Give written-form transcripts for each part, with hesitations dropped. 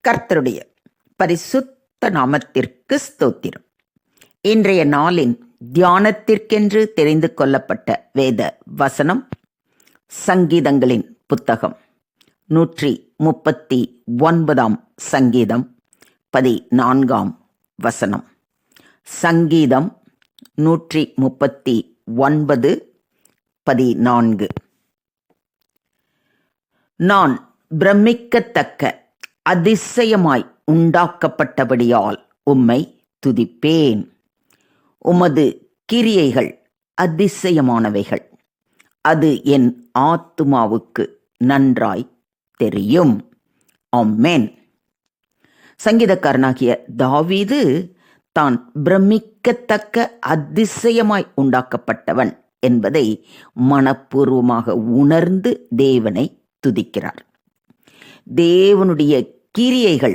கர்த்தருடைய பரிசுத்த நாமத்திற்கு ஸ்தோத்திரம். இன்றைய நாளின் தியானத்திற்கென்று தெரிந்து கொள்ளப்பட்ட வேத வசனம் சங்கீதங்களின் புத்தகம் 139 சங்கீதம் 14 வசனம். சங்கீதம் 139 14. நான் பிரமிக்கத்தக்க அதிசயமாய் உண்டாக்கப்பட்டபடியால் உம்மை துதிப்பேன். உமது கிரியைகள் அதிசயமானவைகள், அது என் ஆத்துமாவுக்கு நன்றாய் தெரியும். ஆமென். சங்கீதக்காரனாகிய தாவீது தான் பிரமிக்கத்தக்க அதிசயமாய் உண்டாக்கப்பட்டவன் என்பதை மனப்பூர்வமாக உணர்ந்து தேவனை துதிக்கிறார். தேவனுடைய கிரியைகள்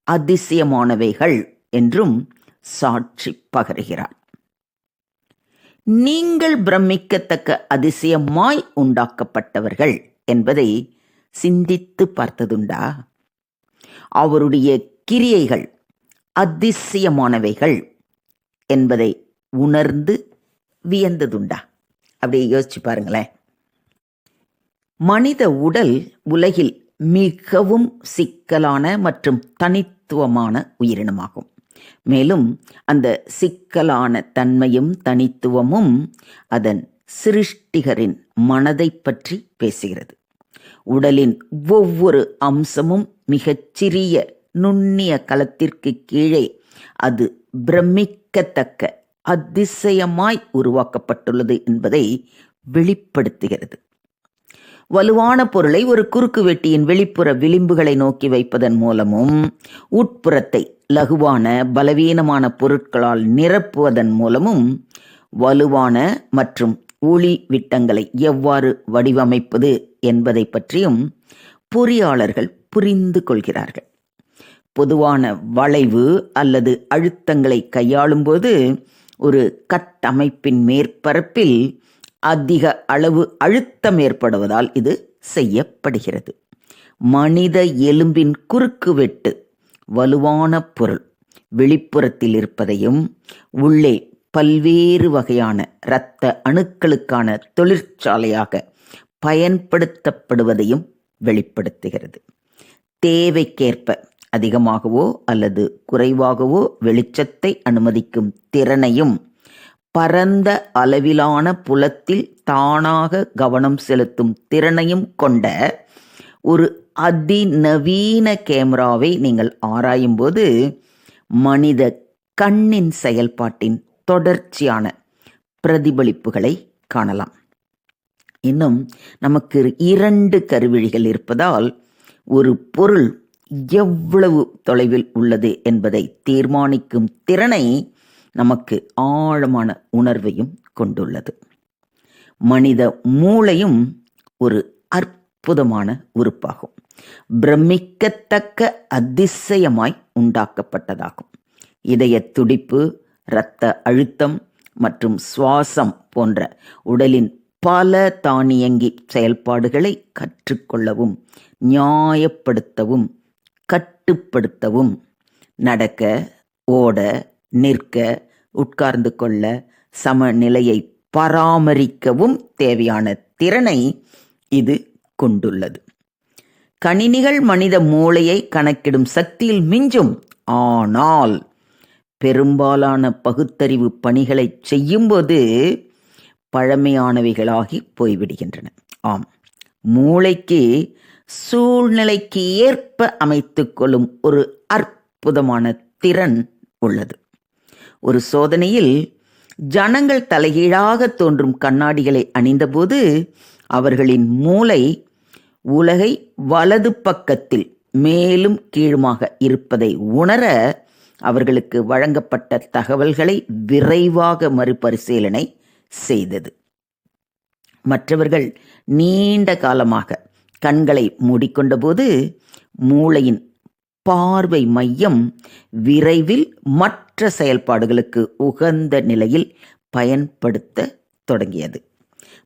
அதிசயமானவைகள் என்றும் சாட்சி பகருகிறார். நீங்கள் பிரமிக்கத்தக்க அதிசயமாய் உண்டாக்கப்பட்டவர்கள் என்பதை சிந்தித்து பார்த்ததுண்டா? அவருடைய கிரியைகள் அதிசயமானவைகள் என்பதை உணர்ந்து வியந்ததுண்டா? அப்படியே யோசிச்சு பாருங்களேன். மனித உடல் உலகில் மிகவும் சிக்கலான மற்றும் தனித்துவமான உயிரினமாகும். மேலும் அந்த சிக்கலான தன்மையும் தனித்துவமும் அதன் சிருஷ்டிகரின் மனதை பற்றி பேசுகிறது. உடலின் ஒவ்வொரு அம்சமும் மிகச்சிறிய நுண்ணிய களத்திற்கு கீழே அது பிரமிக்கத்தக்க அதிசயமாய் உருவாக்கப்பட்டுள்ளது என்பதை வெளிப்படுத்துகிறது. வலுவான பொருளை ஒரு குறுக்கு வெட்டியின் வெளிப்புற விளிம்புகளை நோக்கி வைப்பதன் மூலமும் உட்புறத்தை லகுவான பலவீனமான பொருட்களால் நிரப்புவதன் மூலமும் வலுவான மற்றும் ஒளி விட்டங்களை எவ்வாறு வடிவமைப்பது என்பதை பற்றியும் பொறியாளர்கள் புரிந்து கொள்கிறார்கள். பொதுவான வளைவு அல்லது அழுத்தங்களை கையாளும்போது ஒரு கட்டமைப்பின் மேற்பரப்பில் அதிக அளவு அழுத்தம் ஏற்படுவதால் இது செய்யப்படுகிறது. மனித எலும்பின் குறுக்கு வெட்டு வலுவான பொருள் வெளிப்புறத்தில் இருப்பதையும் உள்ளே பல்வேறு வகையான இரத்த அணுக்களுக்கான தொழிற்சாலையாக பயன்படுத்தப்படுவதையும் வெளிப்படுத்துகிறது. தேவைக்கேற்ப அதிகமாகவோ அல்லது குறைவாகவோ வெளிச்சத்தை அனுமதிக்கும் திறனையும் பரந்த அளவிலான புலத்தில் தானாக கவனம் செலுத்தும் திறனையும் கொண்ட ஒரு அதிநவீன கேமராவை நீங்கள் ஆராயும்போது மனித கண்ணின் செயல்பாட்டின் தொடர்ச்சியான பிரதிபலிப்புகளை காணலாம். இன்னும் நமக்கு 2 கருவிழிகள் இருப்பதால் ஒரு பொருள் எவ்வளவு தொலைவில் உள்ளது என்பதை தீர்மானிக்கும் திறனை நமக்கு ஆழமான உணர்வையும் கொண்டுள்ளது. மனித மூளையும் ஒரு அற்புதமான உறுப்பாகும். பிரமிக்கத்தக்க அதிசயமாய் உண்டாக்கப்பட்டதாகும். இதய துடிப்பு, இரத்த அழுத்தம் மற்றும் சுவாசம் போன்ற உடலின் பல தானியங்கி செயல்பாடுகளை கற்றுக்கொள்ளவும் நியாயப்படுத்தவும் கட்டுப்படுத்தவும் நடக்க, ஓட, நிற்க, உட்கார்ந்து கொள்ள, சமநிலையை பராமரிக்கவும் தேவையான திறனை இது கொண்டுள்ளது. கணினிகள் மனித மூளையை கணக்கிடும் சக்தியில் மிஞ்சும். ஆனால் பெரும்பாலான பகுத்தறிவு பணிகளை செய்யும்போது பழமையானவைகளாகி போய்விடுகின்றன. ஆம், மூளைக்கு சூழ்நிலைக்கு ஏற்ப அமைத்துக்கொள்ளும் ஒரு அற்புதமான திறன் உள்ளது. ஒரு சோதனையில் ஜனங்கள் தலைகீழாக தோன்றும் கண்ணாடிகளை அணிந்தபோது அவர்களின் மூளை உலகை வலது பக்கத்தில் மேலும் கீழுமாக இருப்பதை உணர அவர்களுக்கு வழங்கப்பட்ட தகவல்களை விரைவாக மறுபரிசீலனை செய்தது. மற்றவர்கள் நீண்ட காலமாக கண்களை மூடிக்கொண்டபோது மூளையின் பார்வை மையம் விரைவில் மற்ற செயல்பாடுகளுக்கு உகந்த நிலையில் பயன்படுத்த தொடங்கியது.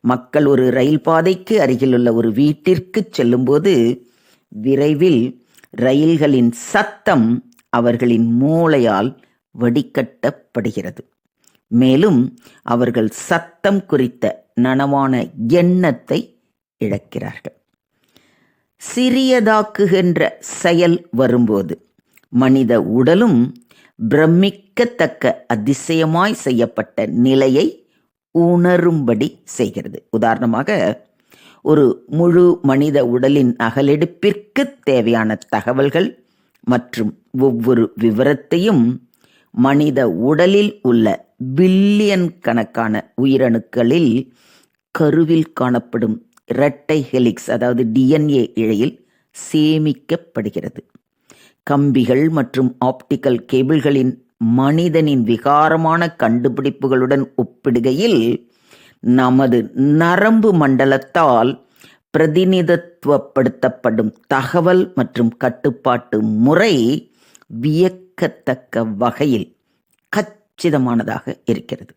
மக்கள் ஒரு ரயில் பாதைக்கு அருகிலுள்ள ஒரு வீட்டிற்கு செல்லும்போது விரைவில் ரயில்களின் சத்தம் அவர்களின் மூளையால் வடிகட்டப்படுகிறது. மேலும் அவர்கள் சத்தம் குறித்த நனவான எண்ணத்தை இழக்கிறார்கள். சிறியதாக்குகின்ற செயல் வரும்போது மனித உடலும் பிரமிக்கத்தக்க அதிசயமாய் செய்யப்பட்ட நிலையை உணரும்படி செய்கிறது. உதாரணமாக, ஒரு முழு மனித உடலின் அகலெடுப்பிற்கு தேவையான தகவல்கள் மற்றும் ஒவ்வொரு விவரத்தையும் மனித உடலில் உள்ள பில்லியன் கணக்கான உயிரணுக்களில் கருவில் காணப்படும் இரட்டை ஹெலிக்ஸ், அதாவது DNA இழையில் சேமிக்கப்படுகிறது. கம்பிகள் மற்றும் ஆப்டிக்கல் கேபிள்களின் மனிதனின் விகாரமான கண்டுபிடிப்புகளுடன் ஒப்பிடுகையில் நமது நரம்பு மண்டலத்தால் பிரதிநிதித்துவப்படுத்தப்படும் தகவல் மற்றும் கட்டுப்பாட்டு முறை வியக்கத்தக்க வகையில் கச்சிதமானதாக இருக்கிறது.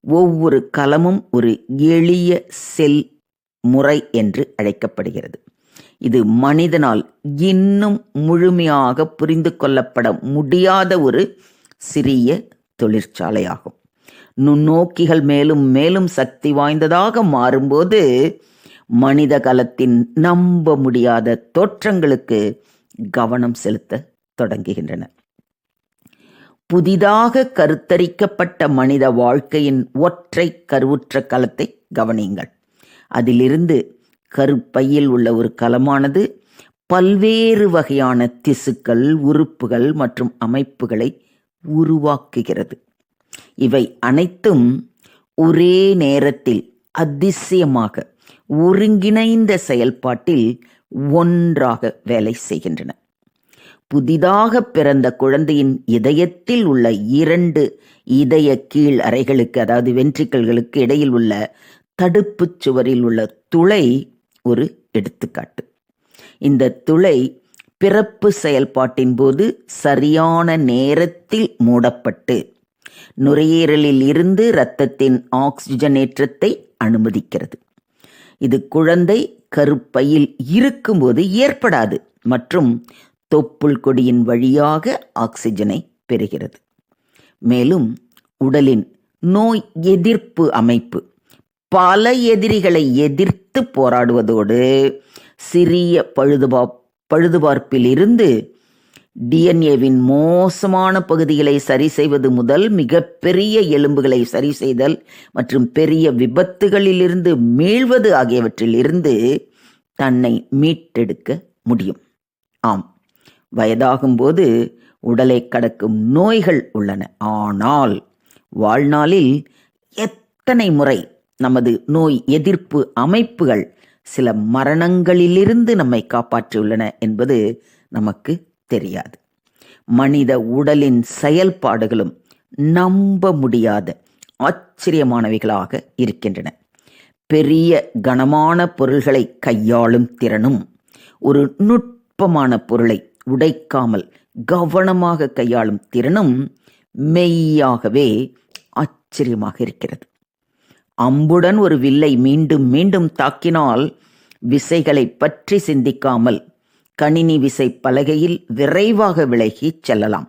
ஒவ்வொரு கலமும் ஒரு எளிய செல் முறை என்று அழைக்கப்படுகிறது. இது மனிதனால் இன்னும் முழுமையாக புரிந்து கொள்ளப்பட முடியாத ஒரு சிறிய தொழிற்சாலையாகும். நுண்ணோக்கிகள் மேலும் மேலும் சக்தி வாய்ந்ததாக மாறும்போது மனித கலத்தின் நம்ப முடியாத தோற்றங்களுக்கு கவனம் செலுத்த தொடங்குகின்றன. புதிதாக கருத்தரிக்கப்பட்ட மனித வாழ்க்கையின் ஒற்றை கருவுற்ற கலத்தை கவனியுங்கள். அதிலிருந்து கருப்பையில் உள்ள ஒரு கலமானது பல்வேறு வகையான திசுக்கள், உறுப்புகள் மற்றும் அமைப்புகளை உருவாக்குகிறது. இவை அனைத்தும் ஒரே நேரத்தில் அதிசயமாக ஒருங்கிணைந்த செயல்பாட்டில் ஒன்றாக வேலை செய்கின்றன. புதிதாக பிறந்த குழந்தையின் இதயத்தில் உள்ள 2 இதய கீழ் அறைகளுக்கு, அதாவது வென்ட்ரிக்கிள்களுக்கு இடையில் உள்ள தடுப்பு சுவரில் உள்ள துளை ஒரு எடுத்துக்காட்டு. இந்த துளை பிறப்பு செயல்பாட்டின் போது சரியான நேரத்தில் மூடப்பட்டு நுரையீரலில் இருந்து இரத்தத்தின் ஆக்சிஜனேற்றத்தை அனுமதிக்கிறது. இது குழந்தை கருப்பையில் இருக்கும்போது ஏற்படாது மற்றும் தொப்புள் கொடியின் வழியாக ஆக்சிஜனை பெறுகிறது. மேலும் உடலின் நோய் எதிர்ப்பு அமைப்பு பல எதிரிகளை எதிர்த்து போராடுவதோடு சிறிய பழுதுபார்ப்பில் இருந்து டிஎன்ஏவின் மோசமான பகுதிகளை சரி செய்வது முதல் மிகப்பெரிய எலும்புகளை சரி செய்தல் மற்றும் பெரிய விபத்துகளிலிருந்து மீள்வது ஆகியவற்றில் இருந்து தன்னை மீட்டெடுக்க முடியும். ஆம், வயதாகும்போது உடலை கடக்கும் நோய்கள் உள்ளன. ஆனால் வாழ்நாளில் எத்தனை முறை நமது நோய் எதிர்ப்பு அமைப்புகள் சில மரணங்களிலிருந்து நம்மை காப்பாற்றியுள்ளன என்பது நமக்கு தெரியாது. மனித உடலின் செயல்பாடுகளும் நம்ப முடியாத ஆச்சரியமானவைகளாக இருக்கின்றன. பெரிய கனமான பொருள்களை கையாளும் திறனும் ஒரு நுட்பமான பொருளை உடைக்காமல் கவனமாக கையாளும் திறனும் மெய்யாகவே ஆச்சரியமாக இருக்கிறது. அம்புடன் ஒரு வில்லை மீண்டும் மீண்டும் தாக்கினால் விசைகளை பற்றி சிந்திக்காமல் கணினி விசை பலகையில் விரைவாக விலகி செல்லலாம்.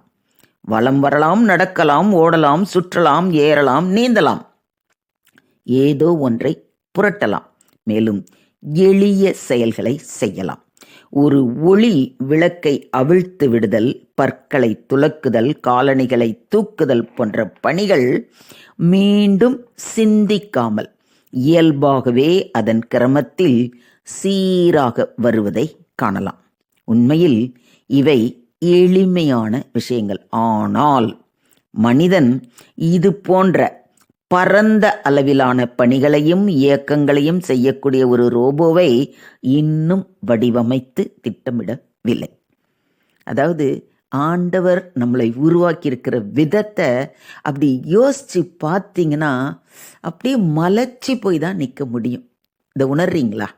வலம் வரலாம், நடக்கலாம், ஓடலாம், சுற்றலாம், ஏறலாம், நீந்தலாம். ஏதோ ஒன்றை புரட்டலாம். மேலும் எளிய செயல்களை செய்யலாம். ஒரு ஒளி விளக்கை அவிழ்த்து விடுதல், பற்களை துலக்குதல், காலணிகளை தூக்குதல் போன்ற பணிகள் மீண்டும் சிந்திக்காமல் இயல்பாகவே அதன் கிரமத்தில் சீராக வருவதை காணலாம். உண்மையில் இவை எளிமையான விஷயங்கள். ஆனால் மனிதன் இது போன்ற பரந்த அளவிலான பணிகளையும் இயக்கங்களையும் செய்யக்கூடிய ஒரு ரோபோவை இன்னும் வடிவமைத்து திட்டமிடவில்லை. அதாவது ஆண்டவர் நம்மளை உருவாக்கியிருக்கிற விதத்தை அப்படி யோசித்து பார்த்தீங்கன்னா அப்படியே மலைச்சி போய் தான் நிற்க முடியும். இதை உணர்றீங்களா?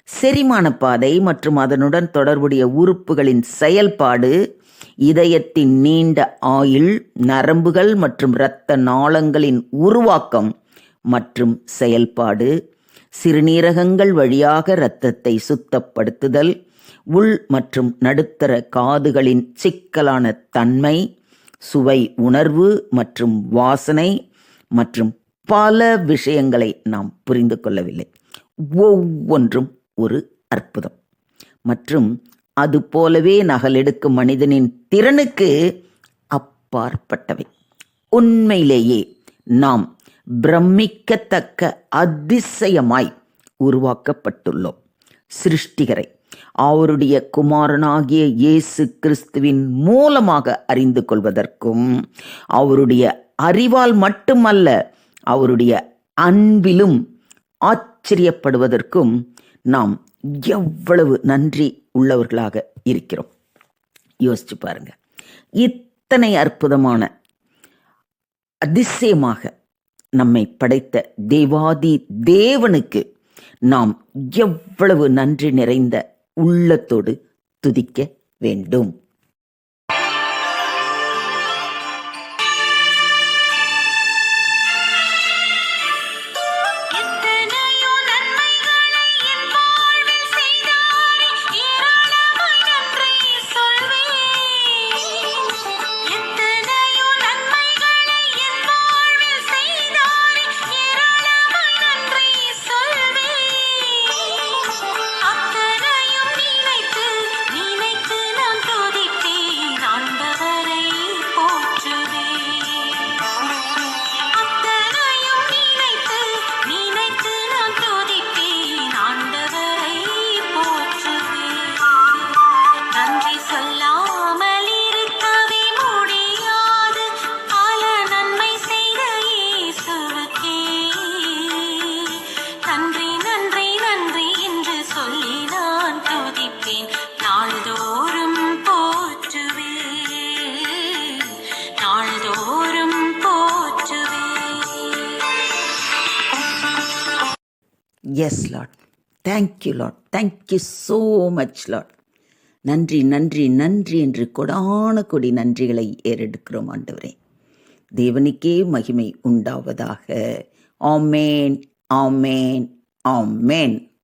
செரிமான பாதை மற்றும் அதனுடன் தொடர்புடைய உறுப்புகளின் செயல்பாடு, இதயத்தின் நீண்ட ஆயுள், நரம்புகள் மற்றும் இரத்த நாளங்களின் உருவாக்கம் மற்றும் செயல்பாடு, சிறுநீரகங்கள் வழியாக இரத்தத்தை சுத்தப்படுத்துதல், உள் மற்றும் நடுத்தர காதுகளின் சிக்கலான தன்மை, சுவை உணர்வு மற்றும் வாசனை மற்றும் பல விஷயங்களை நாம் புரிந்து கொள்ளவில்லை. ஒவ்வொன்றும் ஒரு அற்புதம். மற்றும் அது போலவே நகலெடுக்கும் மனிதனின் திறனுக்கு அப்பாற்பட்டவை. உண்மையிலேயே நாம் பிரமிக்கத்தக்க அதிசயமாய் உருவாக்கப்பட்டுள்ளோம். சிருஷ்டிகரை அவருடைய குமாரனாகிய இயேசு கிறிஸ்துவின் மூலமாக அறிந்து கொள்வதற்கும், அவருடைய அறிவால் மட்டுமல்ல அவருடைய அன்பிலும் ஆச்சரியப்படுவதற்கும் நாம் எவ்வளவு நன்றி உள்ளவர்களாக இருக்கிறோம். யோசிச்சு பாருங்க. இத்தனை அற்புதமான அதிசயமாக நம்மை படைத்த தேவாதி தேவனுக்கு நாம் எவ்வளவு நன்றி நிறைந்த உள்ளத்தோடு துதிக்க வேண்டும். Yes lord, thank you lord, thank you so much lord. நன்றி நன்றி நன்றி என்று கொடான கொடி நன்றிகளை ஏறெடுக்கிறோம் ஆண்டவரே. தேவனுக்கே மகிமை உண்டாவதாக. ஆமேன், ஆமேன், ஆமேன்.